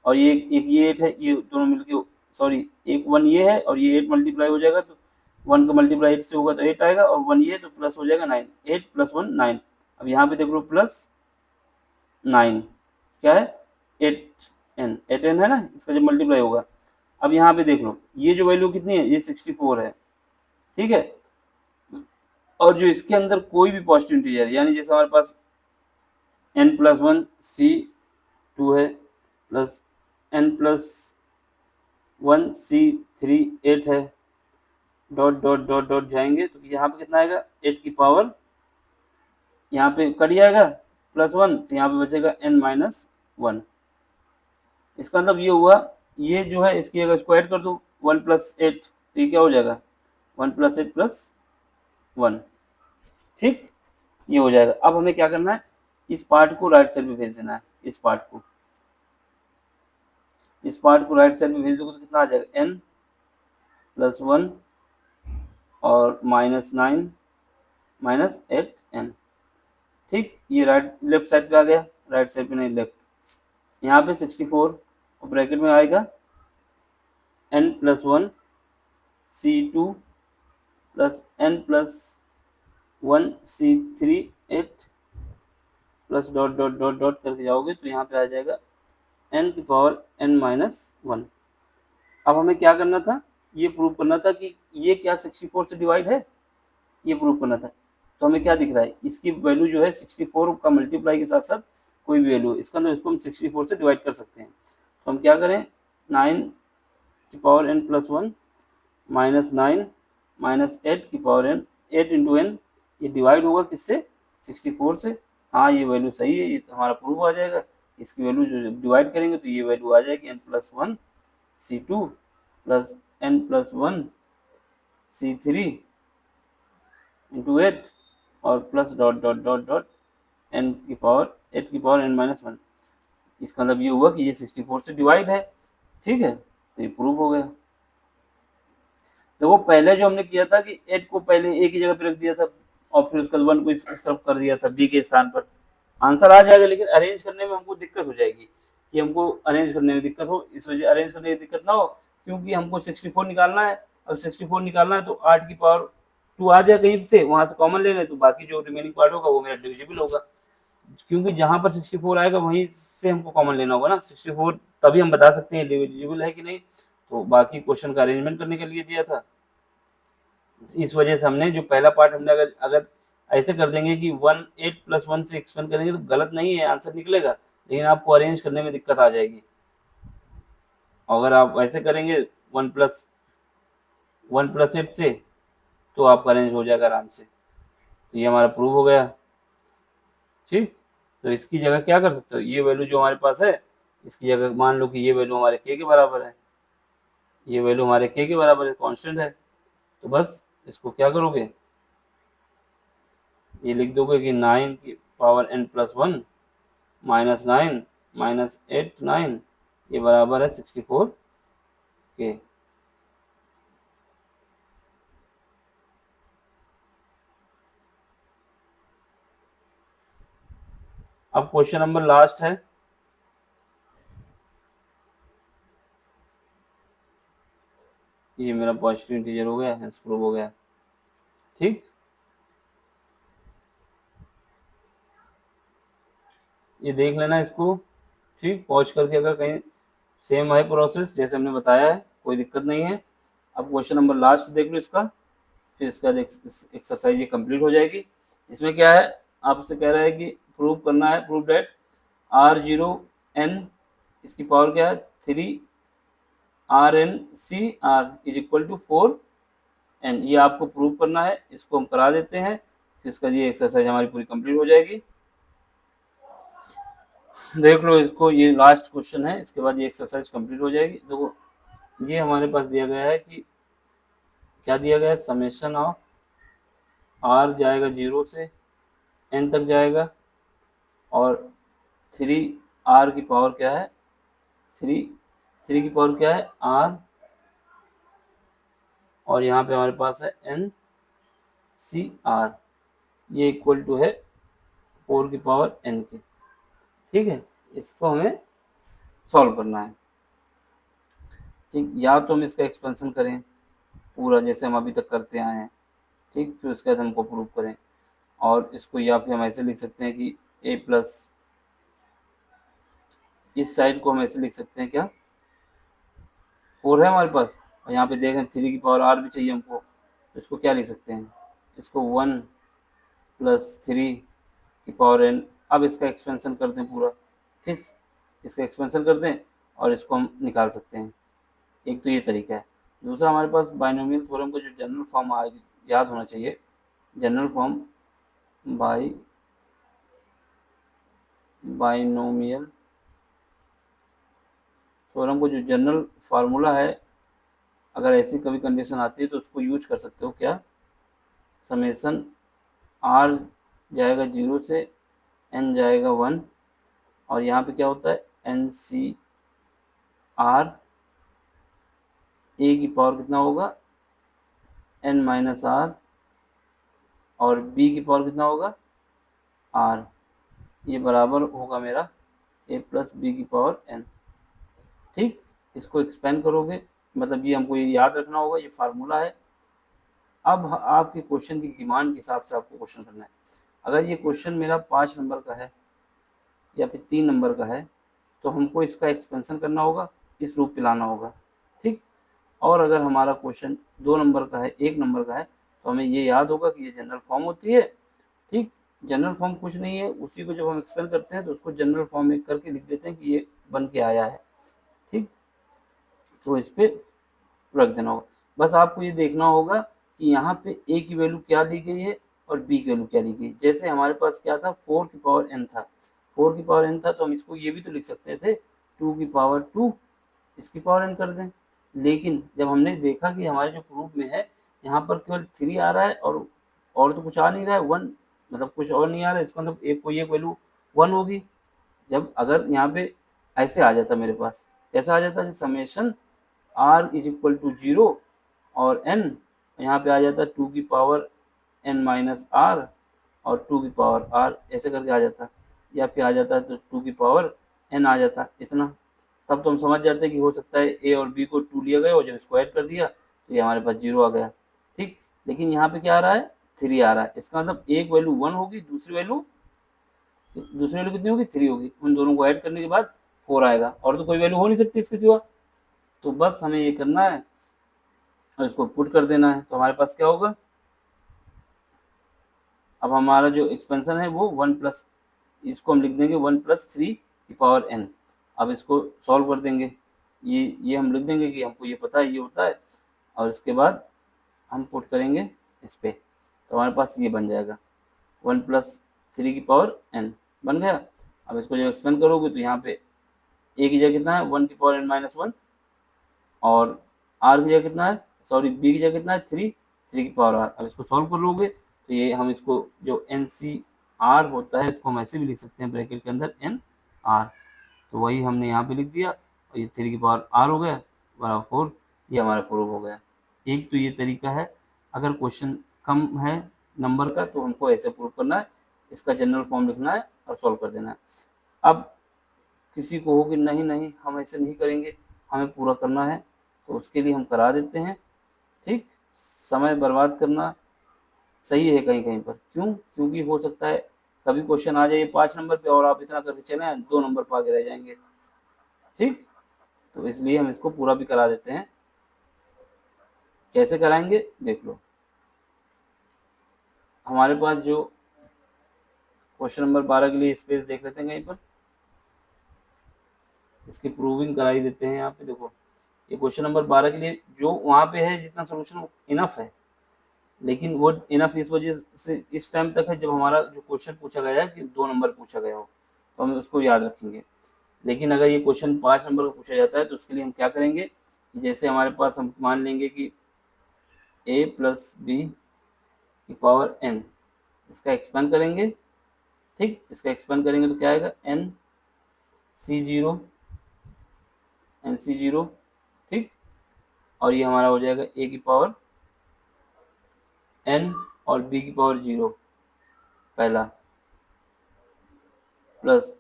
और ये एक ये 8 है, ये दोनों मिलके सॉरी एक 1 ये है और ये 8 मल्टीप्लाई हो जाएगा, तो 1 का मल्टीप्लाई 8 से होगा तो 8 आएगा, और 1 ये तो प्लस हो जाएगा 9, 8 + 1 9। अब यहाँ पे देख लो +9 क्या है 8n है ना, इसका जब मल्टीप्लाई होगा। अब यहाँ पे देख लो ये जो वैल्यू कितनी है, ये 64 है। ठीक है, और जो इसके अंदर कोई भी पॉजिटिव इंटीजर यानी जैसे हमारे पास n+1 c2 है प्लस n+1 c3 8 है, डॉट डॉट डॉट डॉट जाएंगे तो यहाँ पे कितना आएगा 8 की पावर, यहाँ पे कट जाएगा +1 तो यहाँ पे बचेगा n-1। इसका मतलब ये हुआ, ये जो है इसकी अगर इसको ऐड कर दो 1 + 8 तो ये क्या हो जाएगा 1 + 8 + 1। ठीक, ये हो जाएगा। अब हमें क्या करना है, इस पार्ट को राइट साइड में भेज देना है। इस पार्ट को राइट साइड में भेज दोगे तो कितना आ जाएगा n+1 और -9 -8n। ठीक, ये लेफ्ट साइड पे आ गया, राइट साइड पे नहीं, लेफ्ट। यहाँ पे 64 और ब्रैकेट में आएगा n+1 c2 + n+1 c3 8 plus dot dot dot dot करके जाओगे तो यहाँ पे आ जाएगा n⁻n-1। अब हमें क्या करना था, ये प्रूव करना था कि ये क्या 64 से डिवाइड है, ये प्रूव करना था। तो हमें क्या दिख रहा है, इसकी वैल्यू जो है 64 का मल्टीप्लाई के साथ साथ कोई भी वैल्यू, इसका अंदर इसको हम 64 से डिवाइड कर सकते हैं। तो हम क्या करें, 9n+1 -9 -8n, 8 × n, ये डिवाइड होगा किससे 64 से। हाँ ये वैल्यू सही है, ये तो हमारा प्रूफ आ जाएगा। इसकी वैल्यू जो डिवाइड करेंगे तो ये वैल्यू आ जाएगी n+1 c2 + n+1 c3 × 8 और plus dot dot dot dot n की पावर 8 की पावर n-1। इसका मतलब ये हुआ कि ये 64 से डिवाइड है। ठीक है, तो ये प्रूफ हो गया। तो वो पहले जो हमने किया था कि 8 को पहले एक ही जगह पे रख दिया था और फिर उसके बाद 1 को इस तरफ कर दिया था b के स्थान पर, आंसर आ जाएगा, लेकिन अरेंज करने में हमको दिक्कत हो जाएगी कि हमको अरेंज करने में दिक्कत हो, इस वजह अरेंज करने में दिक्कत ना हो, क्योंकि हमको 64 निकालना है। अब 64 निकालना है तो 8 की पावर 2 आ जाए कहीं से, वहां से कॉमन ले लें तो बाकी जो रिमेनिंग पार्ट होगा वो मेरा डिविजिबल होगा, क्योंकि जहां पर 64 आएगा वहीं से हमको कॉमन लेना होगा ना 64, तभी हम बता सकते हैं डिविजिबल है कि नहीं। तो बाकी क्वेश्चन का अरेंजमेंट करने के लिए दिया था, इस वजह से हमने जो पहला पार्ट हमने अगर अगर ऐसे कर देंगे कि 8 + 1 से एक्सपेंड करेंगे तो गलत नहीं है, आंसर निकलेगा, लेकिन आपको अरेंज करने में दिक्कत आ जाएगी। अगर आप ऐसे करेंगे 1 + 8 से तो आपका अरेंज हो जाएगा आराम से। तो ये हमारा प्रूव हो गया। ठीक, तो इसकी जगह क्या कर सकते हो, ये वैल्यू जो हमारे पास है इसकी जगह मान लो कि ये वैल्यू हमारे k के बराबर है, ये वैल्यू हमारे k के बराबर है, कांस्टेंट है। तो बस इसको क्या करोगे, ये लिख दोगे कि 9 की पावर n+1 -9 -8 9 ये बराबर है 64 के। अब क्वेश्चन नंबर लास्ट है, ये मेरा पॉजिटिव इंटीजर हो गया, हेंस प्रूव हो गया। ठीक, ये देख लेना इसको, ठीक, पॉज करके, अगर कहीं सेम है प्रोसेस जैसे हमने बताया है कोई दिक्कत नहीं है। अब क्वेश्चन नंबर लास्ट देख लो इसका, फिर इसका एक्सरसाइज ये कंप्लीट हो जाएगी। इसमें क्या है, आपसे कह रहा है कि प्रूव करना है, प्रूव डेट r0n इसकी पावर क्या है 3 RNCR = 4n, ये आपको प्रूव करना है, इसको हम करा देते हैं, फिर इसका ये एक्सरसाइज हमारी पूरी कंप्लीट हो जाएगी। देख लो इसको, ये लास्ट क्वेश्चन है, इसके बाद ये एक्सरसाइज कंप्लीट हो जाएगी। देखो ये हमारे पास दिया गया है कि क्या दिया गया है, समेशन ऑफ r जाएगा 0 से n तक जाएगा और 3r की पावर क्या है 3 की पावर क्या है r, और यहाँ पे हमारे पास है NCR, ये इक्वल टू है 4 की पावर n के। ठीक है, इसको हमें सॉल्व करना है। ठीक, या तो हम इसका एक्सपेंशन करें पूरा जैसे हम अभी तक करते आए हैं, ठीक, फिर उसके बाद हमको प्रूव करें, और इसको या फिर हम ऐसे लिख सकते हैं कि a प्लस, इस साइड को हम ऐसे लिख सकते हैं, क्या 4 है हमारे पास, और यहाँ पे देखें 3 की पावर r भी चाहिए हमको, तो इसको क्या लिख सकते हैं, इसको 1 + 3 की पावर n। अब इसका एक्सपेंशन कर दें पूरा, फिर इसका एक्सपेंशन कर दें और इसको हम निकाल सकते हैं। एक तो ये तरीका है, दूसरा हमारे पास बाइनोमियल थ्योरम का जो जनरल फॉर्म याद होना चाहिए, जनरल फॉर्म बाइनोमियल थ्योरम को जो जनरल फार्मूला है, अगर ऐसी कभी कंडीशन आती है तो उसको यूज कर सकते हो। क्या? समेसन आर जाएगा 0 से एन जाएगा 1, और यहाँ पे क्या होता है एन सी आर ए की पावर कितना होगा एन माइनस आर, और बी की पावर कितना होगा आर, ये बराबर होगा मेरा ए प्लस बी की पावर एन। ठीक, इसको एक्सपेंड करोगे, मतलब ये हमको ये याद रखना होगा, ये फार्मूला है। अब आपके क्वेश्चन की डिमांड के हिसाब से आपको क्वेश्चन करना है। अगर ये क्वेश्चन मेरा 5 नंबर का है या फिर 3 नंबर का है तो हमको इसका एक्सपेंशन करना होगा, इस रूप पे लाना होगा। ठीक, और अगर हमारा क्वेश्चन 2 नंबर का है, 1 नंबर का है, तो हमें ये याद होगा कि ये जनरल फॉर्म होती है। ठीक, जनरल फॉर्म कुछ नहीं है, उसी को जब हम एक्सपेंड करते हैं तो उसको जनरल फॉर्म में करके लिख देते हैं कि ये बन के आया है। ठीक, तो इस पे रख देना होगा। बस आपको ये देखना होगा कि यहाँ पे ए की वैल्यू क्या ली गई है और बी की वैल्यू क्या ली गई। जैसे हमारे पास क्या था 4 की पावर n था, 4 की पावर n था, तो हम इसको ये भी तो लिख सकते थे 2 की पावर 2 इसकी पावर n कर दें। लेकिन जब हमने देखा कि हमारे जो प्रूफ में है यहाँ पर केवल 3 आ रहा है और तो कुछ आ नहीं रहा है, 1 मतलब कुछ और नहीं आ रहा है, इसका मतलब एक कोई एक वैल्यू 1 होगी। जब अगर यहाँ पे ऐसे आ जाता मेरे पास, कैसा आ जाता कि summation r is equal to 0 और n, यहाँ पे आ जाता 2 की पावर n माइनस आर और 2 की पावर r, ऐसे करके आ जाता, या फिर आ जाता तो 2 की पावर n आ जाता इतना। तब तो हम समझ जाते कि हो सकता है a और b को 2 लिया गया और जब इसको ऐड कर दिया तो ये हमारे पास 0 आ गया। ठीक, लेकिन यहाँ पे क्या आ रहा है 3 आ रहा है, इसका मतलब एक वैल्यू 1 होगी, दूसरी वैल्यू कितनी होगी 3 होगी, उन दोनों को ऐड करने के बाद 4 आएगा, और तो कोई वैल्यू हो नहीं सकती इसके सिवा। तो बस हमें ये करना है और इसको पुट कर देना है, तो हमारे पास क्या होगा, अब हमारा जो एक्सपेंशन है वो 1 प्लस, इसको हम लिख देंगे 1 प्लस 3 की पावर n। अब इसको सॉल्व कर देंगे, ये हम लिख देंगे कि हमको ये पता है ये होता है, और इसके बाद हम पुट करेंगे इस पे, तो हमारे पास ये बन जाएगा 1 प्लस 3 की पावर n बन गया। अब इसको जब एक्सपेंड करोगे तो यहाँ पे a की जगह कितना है 1 की पावर n माइनस 1, और r की जगह कितना है, सॉरी b की जगह कितना है 3 की पावर r। अब इसको सॉल्व कर लोगे तो ये हम इसको जो एन सी आर होता है इसको हम ऐसे भी लिख सकते हैं ब्रैकेट के अंदर एन आर, तो वही हमने यहाँ पे लिख दिया, और ये 3 की पावर r हो गया बराबर 4, ये हमारा प्रूफ हो गया। एक तो ये तरीका है, अगर क्वेश्चन कम है नंबर का तो हमको ऐसे प्रूफ करना है, इसका जनरल फॉर्म लिखना है और सॉल्व कर देना है। अब किसी को हो कि नहीं हम ऐसे नहीं करेंगे, हमें पूरा करना है, तो उसके लिए हम करा देते हैं। ठीक, समय बर्बाद करना सही है कहीं कहीं पर, क्यों? क्योंकि हो सकता है कभी क्वेश्चन आ जाए 5 नंबर पे और आप इतना करके चले 2 नंबर पर आगे रह जाएंगे। ठीक, तो इसलिए हम इसको पूरा भी करा देते हैं। कैसे कराएंगे देख लो, हमारे पास जो क्वेश्चन नंबर 12 के लिए स्पेस देख लेते हैं कहीं पर, इसकी प्रूविंग कराई देते हैं। यहाँ पे देखो ये क्वेश्चन नंबर 12 के लिए जो वहाँ पे है जितना सोल्यूशन इनफ है, लेकिन वो इनफ इस वजह से इस टाइम तक है जब हमारा जो क्वेश्चन पूछा गया है कि 2 नंबर पूछा गया हो, तो हम उसको याद रखेंगे। लेकिन अगर ये क्वेश्चन 5 नंबर का पूछा जाता है तो उसके लिए हम क्या करेंगे, जैसे हमारे पास हम मान लेंगे कि a प्लस बी की पावर n, इसका एक्सपेंड करेंगे। ठीक, इसका एक्सपेंड करेंगे तो क्या आएगा n सी जीरो। ठीक, और ये हमारा हो जाएगा a की पावर n और b की पावर 0 पहला, plus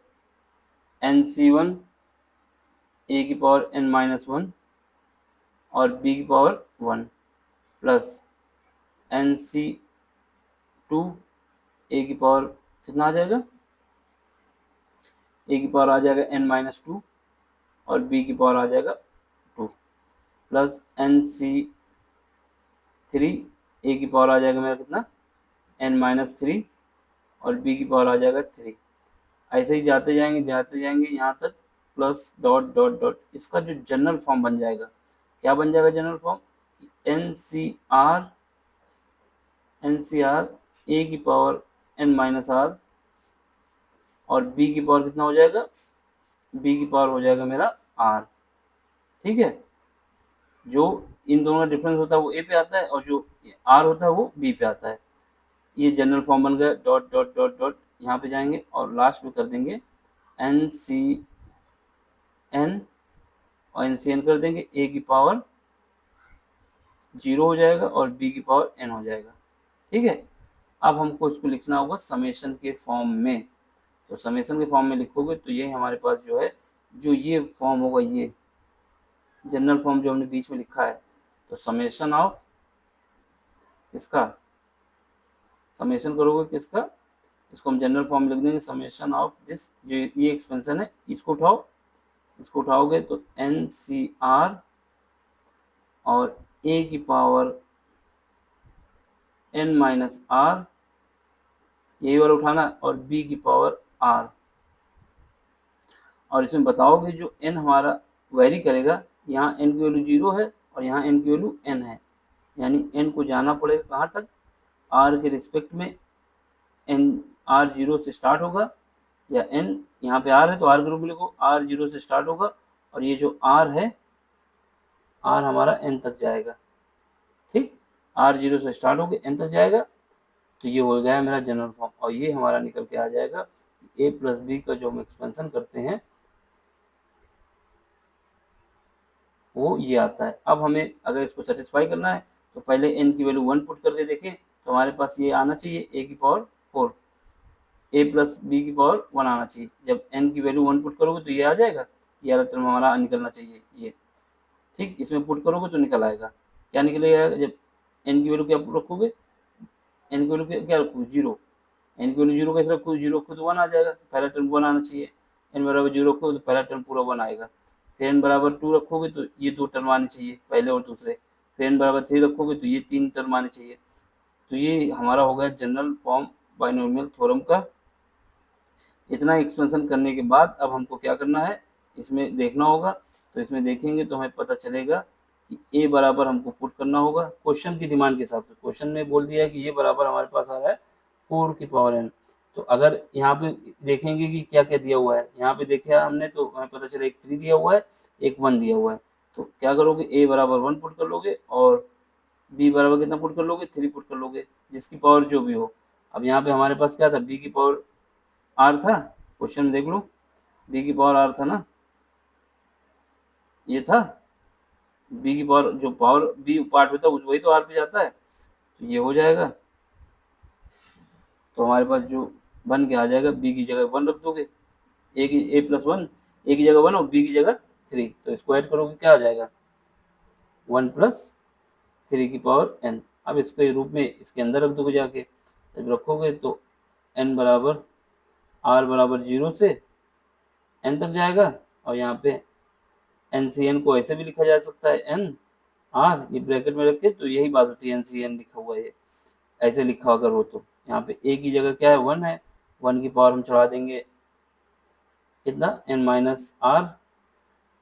N C one A की पावर n माइनस 1 और b की power 1, plus N C two A की पावर कितना आ जाएगा, ए की पावर आ जाएगा n माइनस 2 और b की पावर आ जाएगा 2, प्लस एन सी थ्री ए की पावर आ जाएगा मेरा कितना n माइनस 3 और b की पावर आ जाएगा 3। ऐसे ही जाते जाएंगे यहाँ तक, प्लस डॉट डॉट डॉट, इसका जो जनरल फॉर्म बन जाएगा, क्या बन जाएगा जनरल फॉर्म, NCR a की पावर n माइनस आर और b की पावर कितना हो जाएगा, b की पावर हो जाएगा मेरा r। ठीक है, जो इन दोनों का डिफरेंस होता है वो a पे आता है और जो r होता है वो b पे आता है। ये जनरल फॉर्म बन गया, डॉट डॉट डॉट डॉट यहाँ पे जाएंगे और लास्ट में कर देंगे NCN और NCN कर देंगे, a की पावर 0 हो जाएगा और b की पावर n हो जाएगा। ठीक है, अब हमको इसको लिखना होगा समेशन के फॉर्म में। तो समेशन के फॉर्म में लिखोगे तो ये हमारे पास जो है, जो ये फॉर्म होगा, ये जनरल फॉर्म जो हमने बीच में लिखा है, तो समेशन ऑफ इसका, समेशन करोगे किसका, इसको हम जनरल फॉर्म लिख देंगे समेशन ऑफ दिस, जो ये एक्सपेंशन है इसको उठाओ, इसको उठाओगे तो NCR और a की पावर n माइनस आर, यही वाला उठाना, और b की पावर r। और इसमें बताओगे जो n हमारा वेरी करेगा, यहाँ n की वैल्यू 0 है और यहाँ n की वैल्यू n है, यानी n को जाना पड़ेगा कहाँ तक, r के रिस्पेक्ट में n, r 0 से स्टार्ट होगा, या n यहाँ पे r है तो r के रूप में लिखो, r 0 से स्टार्ट होगा और ये जो r है, r हमारा n तक जाएगा। ठीक, r 0 से स्टार्ट होकर n तक जाएगा, तो ये हो गया मेरा जनरल फॉर्म। और ये हमारा निकल के आ जाएगा a प्लस बी का जो हम एक्सपेंशन करते हैं वो ये आता है। अब हमें अगर इसको सेटिस्फाई करना है तो पहले n की वैल्यू 1 पुट करके देखें, तो हमारे पास ये आना चाहिए a की पावर 4, a प्लस बी की पावर 1 आना चाहिए। जब n की वैल्यू 1 पुट करोगे तो ये आ जाएगा, ये वाला टर्म हमारा निकलना चाहिए ये। ठीक, इसमें पुट करोगे तो निकल आएगा, क्या निकलेगा, जब n की वैल्यू क्या रखोगे, n की वैल्यू क्या रखोगे 0, n की वैल्यू 0 कैसे रखोगे, 0 रखो तो 1 आ जाएगा, पहला टर्म 1 आना चाहिए। n बराबर 0 रखोगे तो पहला टर्म पूरा 1 आएगा। फिर n बराबर 2 रखोगे तो ये 2 टर्म आने चाहिए, पहले और दूसरे। फिर n बराबर 3 रखोगे तो ये 3 टर्म आने चाहिए। तो ये हमारा हो गया जनरल फॉर्म बाइनोमियल थ्योरम का। इतना एक्सपेंशन करने के बाद अब हमको क्या करना है, इसमें देखना होगा। तो इसमें देखेंगे तो हमें पता चलेगा कि a बराबर हमको पुट करना होगा क्वेश्चन की डिमांड के हिसाब से। क्वेश्चन में बोल दिया है कि ये बराबर हमारे पास आ रहा है 4 की पावर n। तो अगर यहाँ पे देखेंगे कि क्या क्या दिया हुआ है, यहाँ पे देखा हमने तो हमें पता चला एक 3 दिया हुआ है, एक 1 दिया हुआ है। तो क्या करोगे, a बराबर 1 पुट कर लोगे और b बराबर कितना पुट कर लोगे, 3 पुट कर लोगे, जिसकी पावर जो भी हो। अब यहाँ पे हमारे पास क्या था, b की पावर r था, क्वेश्चन में देख लो b की पावर r था ना, ये था b की पावर, जो पावर b पार्ट में था वही तो r पे जाता है, तो ये हो जाएगा। तो हमारे पास जो बन के आ जाएगा, b की जगह 1 रख दोगे, a प्लस 1, a की जगह 1 और b की जगह 3, तो इसको ऐड करोगे क्या आ जाएगा 1 प्लस 3 की पावर n। अब इसके रूप में इसके अंदर रख दोगे जाके, जब रखोगे तो n बराबर r बराबर 0 से n तक जाएगा। और यहाँ पे NCN को ऐसे भी लिखा जा सकता है n r, ये ब्रैकेट में रखे तो यही बात होती है, NCN लिखा हुआ है, ऐसे लिखा अगर हो तो। यहाँ पे a की जगह क्या है 1 है, 1 की पावर हम चढ़ा देंगे कितना n माइनस r,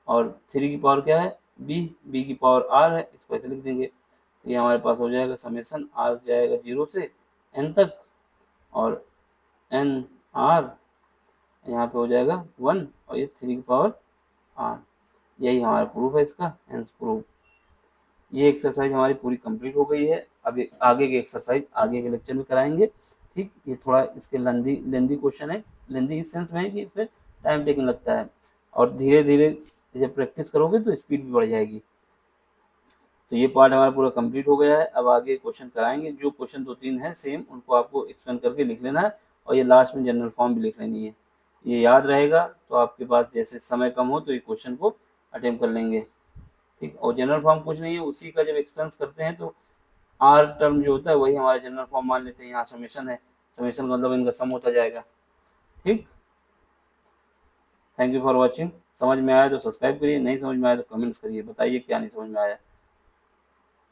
और 3 की पावर क्या है b की पावर r है, इसको ऐसे लिख देंगे। तो ये हमारे पास हो जाएगा समेसन r जाएगा 0 से n तक, और n r यहाँ पे हो जाएगा 1 और ये 3 की पावर r। यही हमारा प्रूफ है इसका, हेंस प्रूफ। ये एक्सरसाइज हमारी पूरी कंप्लीट हो गई है। अब आगे की एक्सरसाइज आगे के लेक्चर में कराएंगे। ठीक, ये थोड़ा इसके लेंदी क्वेश्चन है, लेंदी इस सेंस में है कि इसमें टाइम टेकिंग लगता है, और धीरे धीरे जब प्रैक्टिस करोगे तो स्पीड भी बढ़ जाएगी। तो ये पार्ट हमारा पूरा कंप्लीट हो गया है। अब आगे क्वेश्चन कराएंगे, जो क्वेश्चन 2-3 है सेम उनको आपको एक्सप्लेन करके लिख लेना है, और ये लास्ट में जनरल फॉर्म भी लिख लेनी है। ये याद रहेगा तो आपके पास जैसे समय कम हो तो ये क्वेश्चन को अटेम्प्ट कर लेंगे। ठीक, और जनरल फॉर्म कुछ नहीं है, उसी का जब एक्सपेंस करते हैं तो आर टर्म जो होता है वही हमारा जनरल फॉर्म मान लेते हैं। यहाँ समेशन है, समेशन का मतलब इनका सम होता जाएगा। ठीक, थैंक यू फॉर वॉचिंग। समझ में आया तो सब्सक्राइब करिए, नहीं समझ में आया तो कमेंट्स करिए, बताइए क्या नहीं समझ में आया।